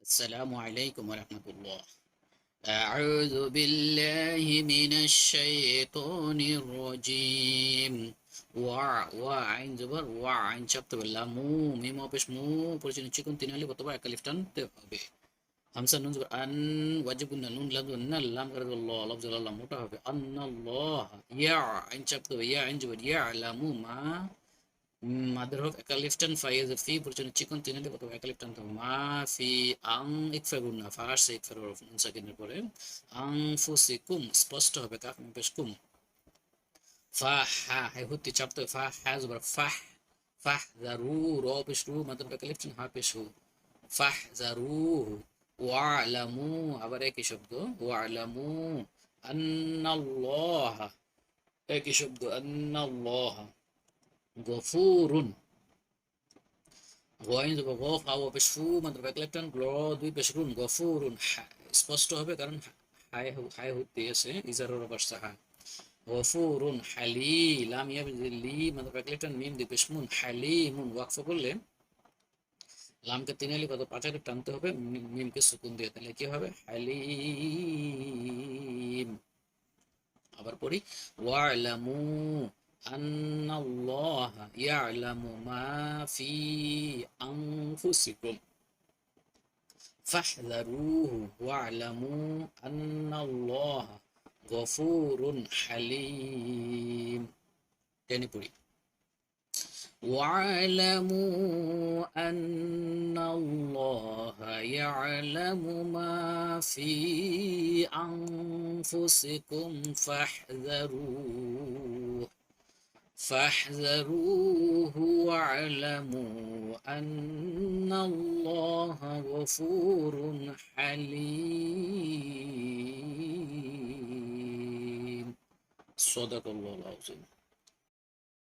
السلام عليكم ورحمة الله. أعوذ بالله من الشيطان الرجيم. عين زبر عين شبت بالله ميم وبش পরিচিত চিকন তিন হলে কতবার একটা লিফট আনতে হবে। হামসা নুন জবর আন ওয়াজিব গুন্না নুন লাম নাল লাম করে আল্লাহ লফজ আল্লাহ মোটা হবে আন্নাল্লাহ ইয়া আইন শব্দ ইয়া আইন জবর ইয়ালামু মা মাদার হক একালিফটান ফাইজ ফি পরিচয় চিকন তিন হলে কত একালিফটান তো মা ফি আং ইকফারুন না ফার্স্ট ইকফারুর সেকেন্ডের পরে আং ফুসিকুম স্পষ্ট হবে কাফ পেশ কুম ফা হা হে হুতি চাপতে ফা হা জবর ফাহ ফাহ জারু র পেশ রু মাদার একালিফটান হা পেশ হু ফাহ জারু ওয়ালামু আবার একই শব্দ ওয়ালামু আন্নাল্লাহ একই শব্দ আন্নাল্লাহ গফুরুন গোয়াইন যাব গফ আও পেশ ফু মাত্র ব্যাকলেফটান গ্ল দুই পেশ রুন গফুরুন স্পষ্ট হবে কারণ হাই হাই হতে আছে ইজারর অবস্থা হা গফুরুন হালি লাম ইয়া লি মাত্র ব্যাকলেফটান মিম দুই পেশ মুন হালিমুন ওয়াকফ করলে লামকে তিন আলি কত পাঁচালি টানতে হবে মিমকে সুকুন দিয়ে তাহলে কি হবে হালিম আবার পড়ি ওয়ালামু আন্নাল্লাহা ইয়ালামু মা ফি আনফুসিকুম ফাহযারুহু ওয়ালামু আন্নাল্লাহা গফুরুন হালিম টেনে পড়ি واعلموا أن الله يعلم ما في أنفسكم فاحذروه واعلموا أن الله غفور حليم صدق الله العظيم